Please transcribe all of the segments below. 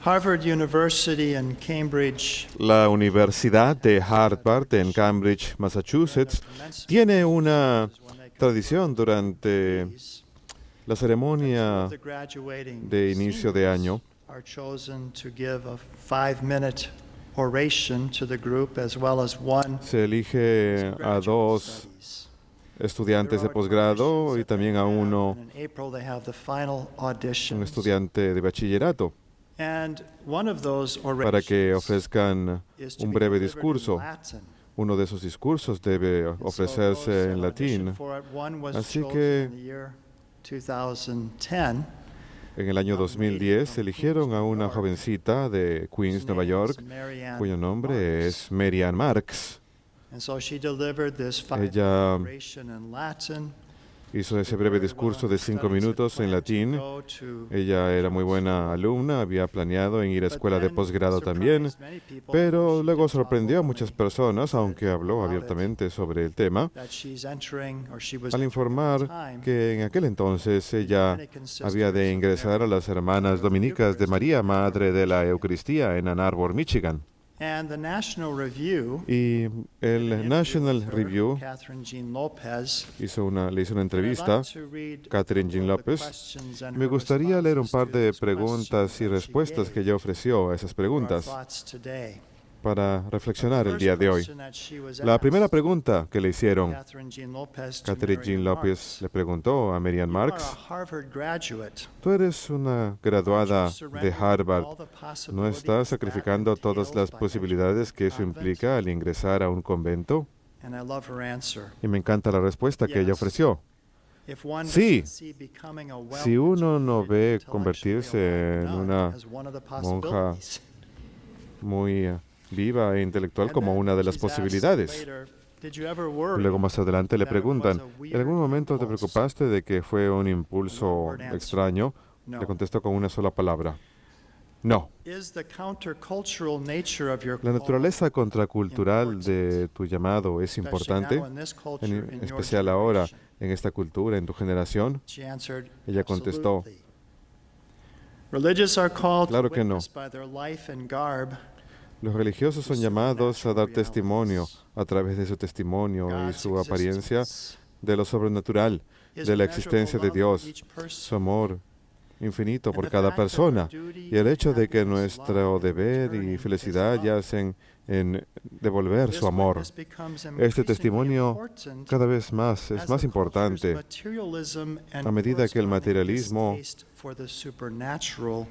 Harvard University in Cambridge La Universidad de Harvard en Cambridge, Massachusetts, tiene una tradición durante la ceremonia the graduating de inicio de año. are chosen to give a 5-minute oration to the group as well as one Se elige a graduate dos studies. estudiantes de posgrado y también a uno, And in April they have the final audition. un estudiante de bachillerato, And one of those para que orations ofrezcan is to un be breve delivered in discurso. Latin. Uno de esos discursos debe And so ofrecerse those en latín. auditioned for it, one was Así chosen que in the year 2010. en el año 2010 eligieron a una jovencita de Queens, Nueva York, cuyo nombre es Mary Ann Marks. And so she delivered this 5-minute Ella oration in Latin. hizo ese breve discurso de 5 minutos en latín. Ella era muy buena alumna, había planeado en ir a escuela de posgrado también, pero luego sorprendió a muchas personas, aunque habló abiertamente sobre el tema, al informar que en aquel entonces ella había de ingresar a las Hermanas Dominicas de María, Madre de la Eucaristía, en Ann Arbor, Michigan. And the National Review, Y el National Review Catherine Jean Lopez, le hizo una entrevista, I'd like to read Catherine Jean all the Lopez. questions and Me her gustaría leer un par de responses to those preguntas y questions respuestas that que she ella ofreció a esas gave to our preguntas thoughts today. para reflexionar el First día de hoy. question that she was La primera asked, pregunta que le hicieron, Catherine Jean Lopez to Catherine Jean Marian Lopez Marks. le preguntó a Marian You are Marks, a Harvard graduate. tú eres una graduada Aren't you de surrendering Harvard, all the ¿no possibilities estás that sacrificando todas entails las by posibilidades que eso entering a convent? implica al ingresar a un convento? And I love her answer. Y me encanta la respuesta que ella Yes. ofreció. If one Sí. doesn't see becoming a Si uno no well-educated, ve intellectually convertirse aware en nun una as one of the monja possibilities. muy viva e intelectual And como then una de las she's asked posibilidades. later, "Did you ever Y worry luego más adelante le that it was preguntan, a weird ¿en algún momento te impulse?" preocupaste de que fue un impulso One-word answer. extraño? No. Le contestó con una sola palabra. No. Is the countercultural nature of your La call naturaleza contracultural de tu llamado es especially importante, now in this culture, en in your especial ahora generation? en esta cultura, en tu generación. She answered, Ella contestó, "Absolutely." Religious are called Claro to que no. witness by their life and garb. Los religiosos son llamados a dar testimonio a través de su testimonio y God's su apariencia existence, de lo sobrenatural, His de la immeasurable existencia de love for Dios, each person, su amor infinito and por the cada fact that persona, our duty y el hecho de que happiness, nuestro love, and deber y returning felicidad His love. yacen en devolver This su amor. witness becomes Este increasingly testimonio important cada vez más es as más the importante culture's materialism and a medida que el corresponding materialismo distaste for the supernatural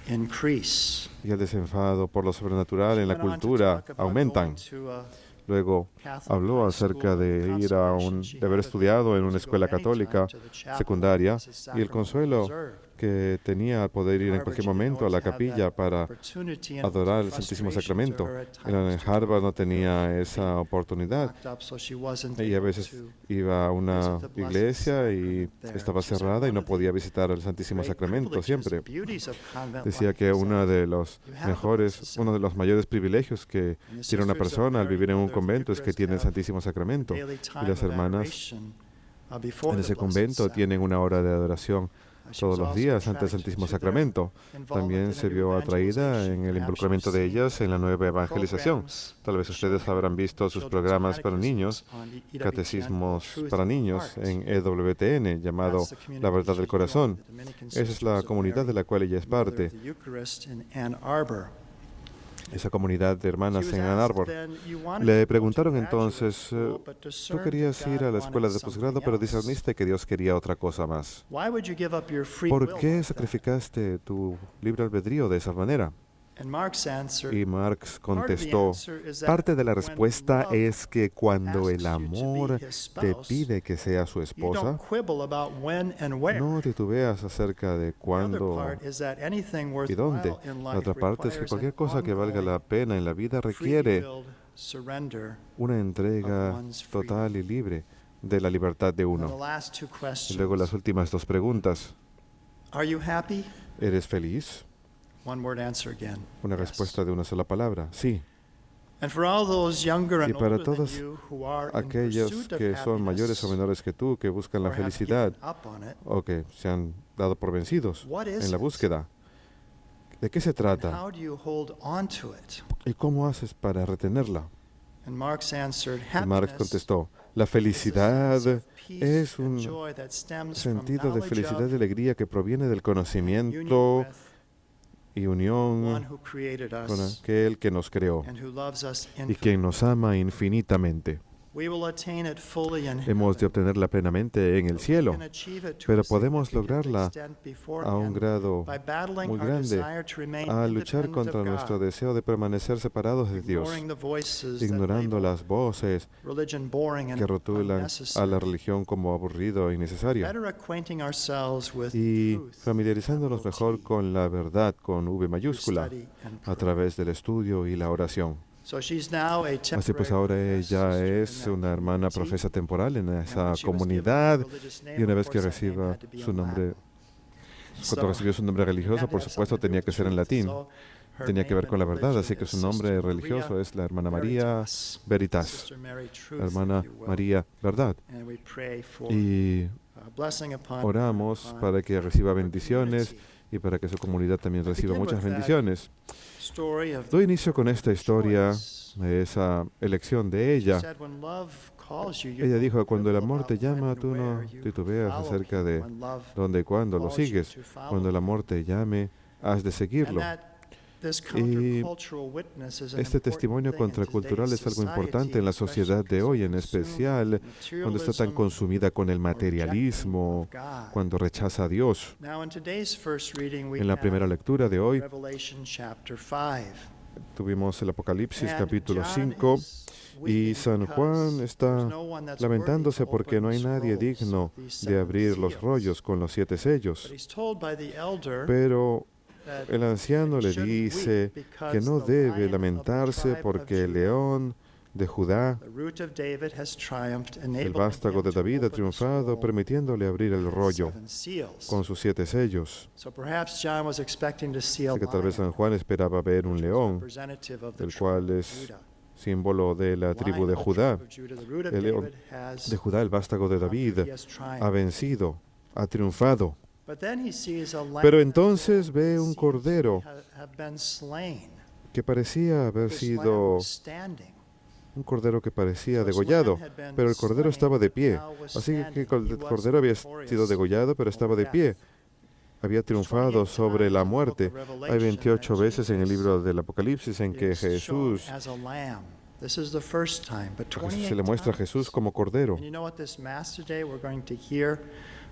increase. y el desenfado por lo sobrenatural en la She went on to cultura talk about aumentan. going to a Luego Catholic habló high acerca school de and ir a consolation she de haber had of estudiado en being una able to go escuela anytime católica to the chapel secundaria as a y el sacrament consuelo reserved. que tenía al poder ir en Harvard, cualquier she momento a knows, la had that capilla para opportunity, and it was adorar a el Santísimo frustration Sacramento. to her at En times to Harvard no go tenía esa oportunidad. locked up, so she wasn't Ella a able veces to iba a una visit the Blessed iglesia y Sacrament there. estaba She said, cerrada y "One no of the podía visitar el Santísimo great Sacramento privileges, siempre. beauties of convent Decía life que is uno that de los you have the mejores, Blessed uno de los mayores privilegios que And the tiene una sisters of persona al Mary, vivir en un Mother of the convento es que Eucharist, tiene el have Santísimo Sacramento. daily Y time las of hermanas adoration, before en the ese Blessed convento tienen una hora de adoración She todos was los also días ante el attracted Santísimo to their Sacramento. involvement También in se their vio atraída evangelization. en el Perhaps involucramiento you've de seen ellas en la nueva evangelización. programs Tal vez ustedes showing habrán visto sus children's programas para niños, catechisms on EWTN, catecismos Truth para in the niños Heart. en EWTN, llamado That's the community La Verdad del she Corazón. joined, the Dominican Esa es Sisters la of comunidad de Mary, la cual ella es Mother of parte, the Eucharist in Ann Arbor. esa comunidad de She hermanas was en Ann asked Arbor. then, "You wanted to Le go to preguntaron graduate entonces, school, but tú discerned querías that ir a God la escuela de wanted posgrado, something pero else. discerniste que Dios quería otra cosa más. Why would you give up your free ¿Por will qué like that?" sacrificaste tu libre albedrío de esa manera? And Mark's answer, Y Marx part of the contestó, answer is that parte de la when respuesta love es que cuando el asks you to be amor his te spouse, pide que sea su you esposa, don't quibble about when and where. no titubeas acerca de The other cuándo part is that anything y dónde. worthwhile in La life otra parte es que requires cualquier an cosa que valga la ongoing, pena en la vida requiere free-willed surrender una entrega of one's freedom. total y libre de la libertad de And the uno. last two Y questions. luego las últimas dos preguntas. Are you happy? ¿Eres feliz? One word answer again. Una Yes. respuesta de una sola palabra. Sí. And for all those younger Y and para older than todos you who are in aquellos pursuit of que son mayores o happiness menores que tú, que buscan la or have felicidad given up on it, o que se han dado por vencidos what is en la it? búsqueda, ¿De qué se And trata? how do you hold on to it? ¿Y cómo haces para retenerla? And Marx answered, Y Marx happiness contestó, la is a sense felicidad of peace es and un joy that stems from sentido de knowledge felicidad of y alegría que proviene del union conocimiento with y one unión who created con us aquel que nos creó and who loves us y infinitely. quien nos ama infinitamente. We will attain it fully in Hemos de heaven. obtenerla plenamente en el cielo, We can achieve it to pero a podemos significant lograrla extent a un beforehand grado by battling muy our grande desire to remain al luchar independent contra of nuestro God, deseo de permanecer separados de Dios, ignoring the voices that ignorando label las voces religion boring que and rotulan a la unnecessary. religión como aburrido e innecesario, Better acquainting ourselves with y truth, familiarizándonos capital mejor T, con la verdad con V through mayúscula study and a prayer. través del estudio y la oración. So she's now a Así pues, temporary ahora professed ella sister in es that una hermana community, profesa temporal en and esa when she was given her comunidad, religious name, y una of vez que course, that name reciba had to be su in nombre, Latin. cuando So, recibió su nombre it religioso, had to por have supuesto something to do tenía with que ser en truth. latín, So her tenía que name ver con la in verdad, así religion que is su nombre Sister religioso Maria es la hermana María Veritas, Veritas, Sister Mary Truth, la hermana if you will. María Verdad. And we pray for Y blessing upon her, oramos upon para que reciba her bendiciones community. y para que su comunidad también I reciba begin muchas with that bendiciones. Story of Doy inicio con esta historia choice. de esa elección de She ella. said, "When love calls you, you Ella don't dijo, cuando el quibble amor te about when llama, and tú no where you titubeas follow acerca him. de When love dónde y cuándo lo calls you sigues. to follow Cuando el him." amor te llame, has de And seguirlo. this Y countercultural witness is an este important testimonio thing in contracultural today's es algo importante society, en la especially sociedad de hoy, en consumed especial cuando está tan materialism consumida con el or rejecting materialismo, of God. cuando rechaza a Dios. Now, in today's first reading, we En la have primera lectura de hoy Revelation chapter 5. tuvimos el Apocalipsis And capítulo John 5 is y weeping San because Juan there's está no one that's lamentándose worthy to porque no hay open the nadie scrolls digno of these de seven abrir los seals. rollos con los 7 But sellos. he's told by the elder Pero that el anciano he le shouldn't dice weep because que no the debe Lion of the lamentarse tribe of porque el Judah, león de Judá, the root of David, has triumphed, el enabling vástago him de to David, ha open the triunfado, scroll permitiéndole abrir el and rollo seven seals. con sus 7 sellos. So perhaps John was expecting to see a Así que tal vez San lion, Juan esperaba ver un which was león, representative of the el tribe cual of es Judah. símbolo de la The tribu Lion de of the Judá. tribe of Judah, the root of El león David, has de Judá, el vástago de David, conquered, he has triumphed. ha vencido, ha triunfado. But then he sees a lamb Pero that entonces seems ve un to cordero have been slain. que parecía haber This lamb sido was standing. un cordero que parecía So this degollado, lamb had been pero el cordero slain, estaba de but pie. now was Así que standing. el He was cordero había victorious sido degollado, pero estaba de pie. Había triunfado sobre la muerte. Hay 28 veces en el libro del Apocalipsis en que is shown Jesús as a lamb. This is the first time, but a Jesús 28 se le muestra a times. Jesús como cordero. And you know what, this Mass today we're going to hear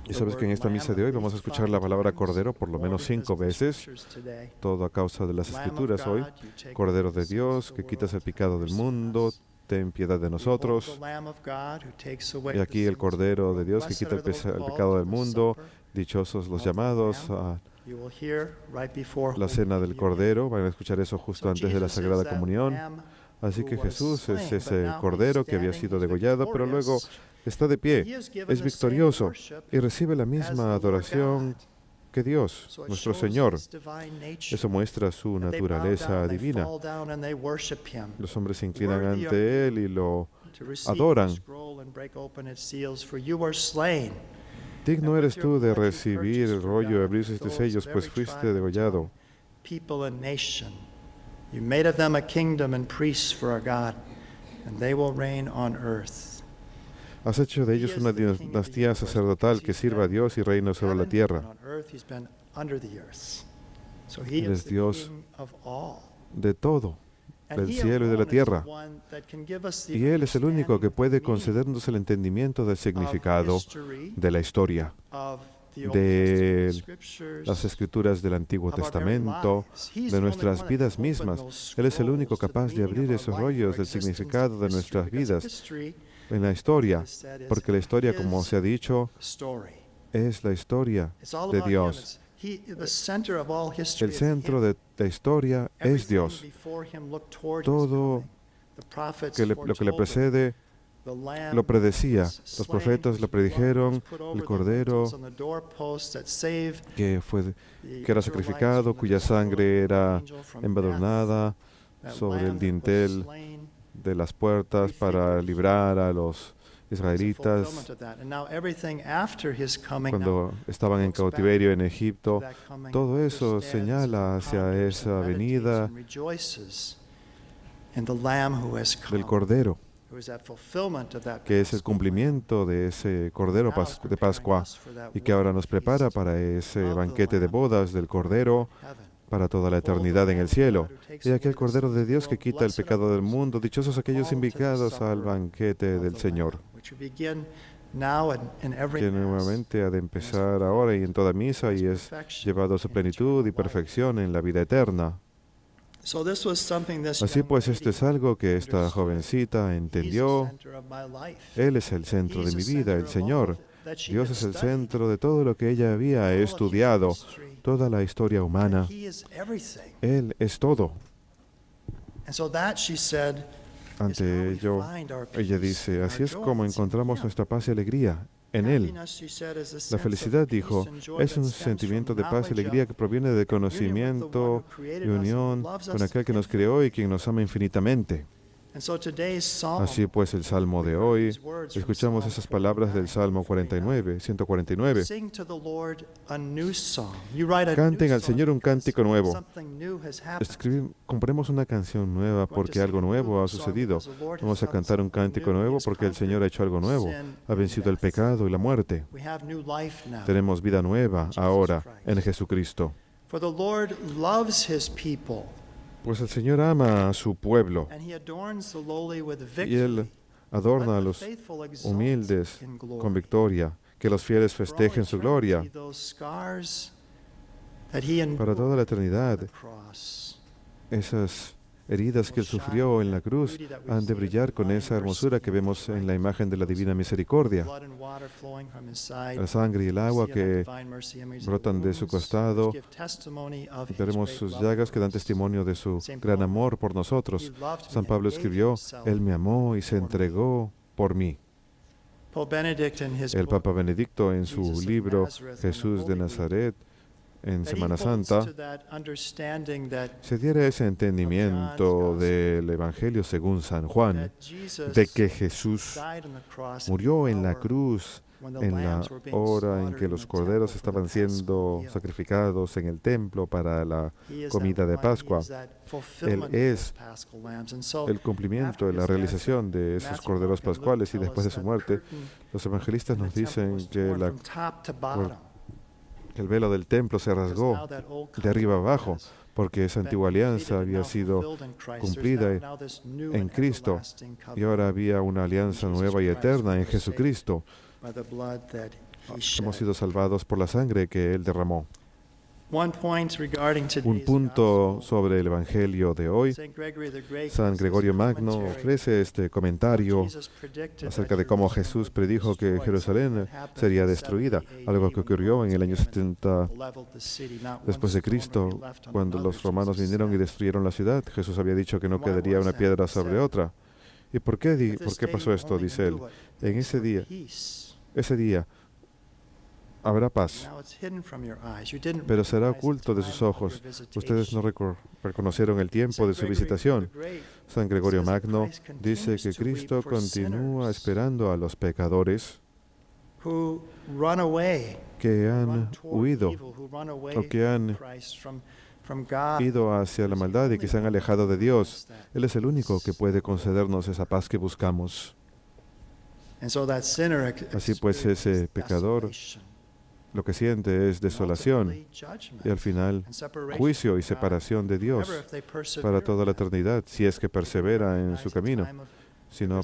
Y the sabes que en word esta lamb misa de hoy at vamos a least escuchar la 5 palabra times, cordero por lo all menos because 5 of the veces, scriptures today. todo a causa de las Lamb of escrituras hoy. God, you take Cordero away the de sins Dios, of que the quitas el world, pecado have del mercy on mundo, us. ten piedad de Behold nosotros. the Lamb of God who takes away Y the aquí sins el of the Cordero de world. Dios que Blessed quita are those el called pecado to del the mundo. supper Dichosos los of the llamados Lamb. a You will hear right before la Holy cena del Communion. Cordero. Van a escuchar eso justo So antes de la Jesus is Sagrada that Comunión. Lamb Así who que was Jesús slain, es but ese now he's Cordero que había standing, sido he's degollado, pero luego victorious, está de and pie, he is given es the same victorioso worship y recibe la as the misma Lord adoración God. que Dios, So it nuestro shows Señor. his divine nature. Eso muestra su And they bow naturaleza down, they divina. fall down, and they worship him. Los hombres se inclinan Worthy are ante Él y lo To receive adoran. the scroll and break open its seals, for you were slain. Digno And with eres your tú de blood you recibir el purchased for rollo y God abrir este those sellos, of pues every fuiste tribe and degollado. tongue, people and nation. You made of them a kingdom and priests for our God, and they will reign on earth. Has hecho de ellos una dinastía sacerdotal que sirva a Dios y reina sobre la tierra. And on earth he's been under the earth. So he Él is es the Dios king of all. de todo, And del he cielo y de la alone is the tierra. one that can give us the Y Él es el único que understanding puede of the meaning concedernos el entendimiento del of significado history, de la historia, of the Old de Testament scriptures, las escrituras del Antiguo of our very Testamento, lives. He's de the only nuestras one that vidas can open mismas. those Él es el único scrolls to the capaz de meaning abrir of esos our life, rollos our del existence, significado de history, nuestras because vidas history, en la historia, as said, is porque la historia, como his se ha dicho, story. es la historia It's all de about him. Dios. The center of all history El is centro him. de la historia es Everything Dios. before him looked toward his Todo coming. The prophets lo que le foretold it. precede The lamb lo predecía. was Los slain, profetas lo whose blood was predijeron, put over el the Cordero lintels and the doorposts that saved que the que era Israelites sacrificado, from the cuya sangre destroying era angel from embadurnada death. That sobre lamb el that was dintel slain de las puertas para librar a los israelitas fulfillment of that. And now everything after his coming cuando now estaban en looks back cautiverio en Egipto. to that coming, Todo eso understands señala and hacia ponders esa and meditates venida and rejoices in the Lamb who has come, del Cordero, who is that fulfillment of that que es el Paschal cumplimiento de ese Cordero Now is de preparing Pascua, us for that y que ahora wedding nos prepara feast para ese of the banquete de Lamb bodas del Cordero in heaven. para toda la eternidad en el cielo. Y aquel Cordero de Dios que quita el pecado del mundo, dichosos aquellos invitados al banquete del Señor, que nuevamente ha de empezar ahora y en toda misa y es llevado a su plenitud y perfección en la vida eterna. Así pues, esto es algo que esta jovencita entendió. Él es el centro de mi vida, el Señor. Dios es el centro de todo lo que ella había estudiado, toda la historia humana. Él es todo. Ante ello, ella dice, así es como encontramos nuestra paz y alegría en Él. La felicidad, dijo, es un sentimiento de paz y alegría que proviene del conocimiento y unión con aquel que nos creó y quien nos ama infinitamente. Así pues, el Salmo de hoy, escuchamos esas palabras del Salmo 149. Canten al Señor un cántico nuevo. Compremos una canción nueva porque algo nuevo ha sucedido. Vamos a cantar un cántico nuevo porque el Señor ha hecho algo nuevo. Ha vencido el pecado y la muerte. Tenemos vida nueva ahora en Jesucristo. Pues el Señor ama a su pueblo y Él adorna a los humildes con victoria, que los fieles festejen su gloria para toda la eternidad. Esas heridas que Él sufrió en la cruz han de brillar con esa hermosura que vemos en la imagen de la divina misericordia. La sangre y el agua que brotan de su costado, veremos sus llagas que dan testimonio de su gran amor por nosotros. San Pablo escribió, Él me amó y se entregó por mí. El Papa Benedicto en su libro Jesús de Nazaret, en Semana Santa, se diera ese entendimiento del Evangelio según San Juan, de que Jesús murió en la cruz en la hora en que los corderos estaban siendo sacrificados en el templo para la comida de Pascua. Él es el cumplimiento, la realización de esos corderos pascuales, y después de su muerte, los evangelistas nos dicen que el velo del templo se rasgó de arriba abajo, porque esa antigua alianza había sido cumplida en Cristo, y ahora había una alianza nueva y eterna en Jesucristo. Hemos sido salvados por la sangre que Él derramó. Un punto sobre el Evangelio de hoy. San Gregorio Magno ofrece este comentario acerca de cómo Jesús predijo que Jerusalén sería destruida, algo que ocurrió en el año 70 después de Cristo, cuando los romanos vinieron y destruyeron la ciudad. Jesús había dicho que no quedaría una piedra sobre otra. ¿Y por qué pasó esto? Dice él. En ese día habrá paz, pero será oculto de sus ojos. Ustedes no reconocieron el tiempo de su visitación. San Gregorio Magno dice que Cristo continúa esperando a los pecadores que han huido o que han ido hacia la maldad y que se han alejado de Dios. Él es el único que puede concedernos esa paz que buscamos. Así pues, ese pecador lo que siente es desolación y al final juicio y separación de Dios para toda la eternidad, si es que persevera en su camino. Si no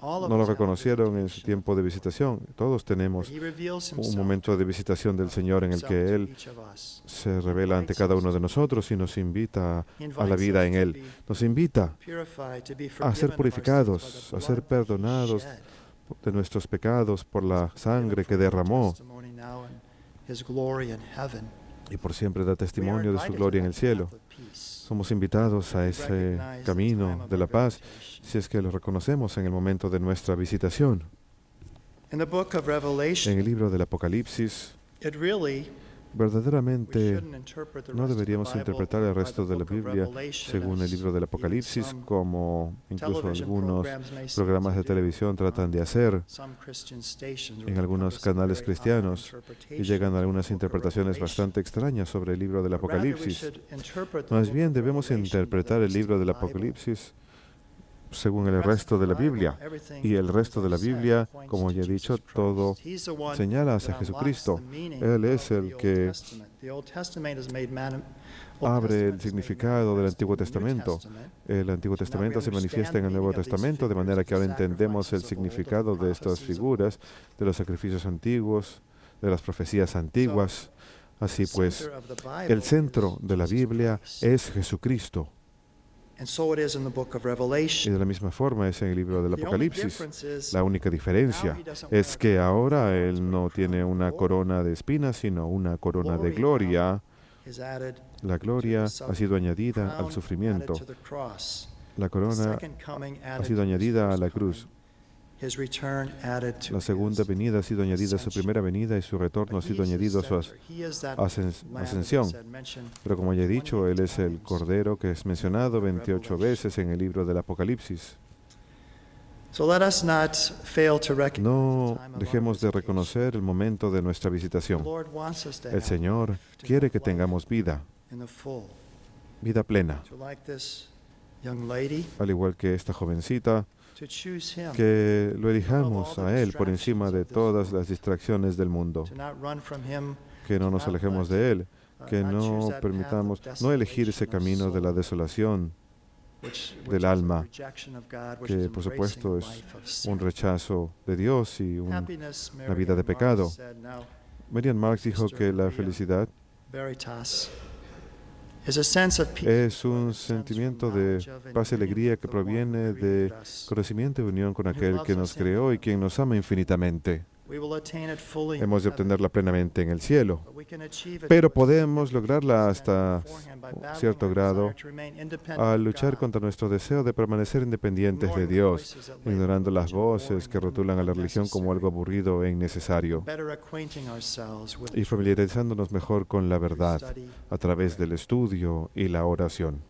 lo reconocieron en su tiempo de visitación, todos tenemos un momento de visitación del Señor en el que Él se revela ante cada uno de nosotros y nos invita a la vida en Él. Nos invita a ser purificados, a ser perdonados de nuestros pecados por la sangre que derramó, y por siempre da testimonio de su gloria en el cielo. Somos invitados a ese camino de la paz si es que lo reconocemos en el momento de nuestra visitación. En el libro del Apocalipsis, Verdaderamente no deberíamos interpretar el resto de la Biblia según el libro del Apocalipsis, como incluso algunos programas de televisión tratan de hacer en algunos canales cristianos y llegan a algunas interpretaciones bastante extrañas sobre el libro del Apocalipsis. Más bien debemos interpretar el libro del Apocalipsis según el resto de la Biblia. Y el resto de la Biblia, como ya he dicho, todo señala hacia Jesucristo. Él es el que abre el significado del Antiguo Testamento. El Antiguo Testamento se manifiesta en el Nuevo Testamento, de manera que ahora entendemos el significado de estas figuras, de los sacrificios antiguos, de las profecías antiguas. Así pues, el centro de la Biblia es Jesucristo. Y de la misma forma es en el libro del Apocalipsis. La única diferencia es que ahora Él no tiene una corona de espinas, sino una corona de gloria. La gloria ha sido añadida al sufrimiento. La corona ha sido añadida a la cruz. La segunda venida ha sido añadida a su primera venida y su retorno ha sido añadido a su ascensión. Pero como ya he dicho, Él es el Cordero que es mencionado 28 veces en el libro del Apocalipsis. No dejemos de reconocer el momento de nuestra visitación. El Señor quiere que tengamos vida plena. Al igual que esta jovencita, que lo elijamos a Él por encima de todas las distracciones del mundo, que no nos alejemos de Él, que no permitamos no elegir ese camino de la desolación del alma, que por supuesto es un rechazo de Dios y una vida de pecado. Marian Marks dijo que la felicidad es un sentimiento de paz y alegría que proviene de conocimiento y unión con aquel que nos creó y quien nos ama infinitamente. Hemos de obtenerla plenamente en el cielo, pero podemos lograrla hasta cierto grado al luchar contra nuestro deseo de permanecer independientes de Dios, ignorando las voces que rotulan a la religión como algo aburrido e innecesario, y familiarizándonos mejor con la verdad a través del estudio y la oración.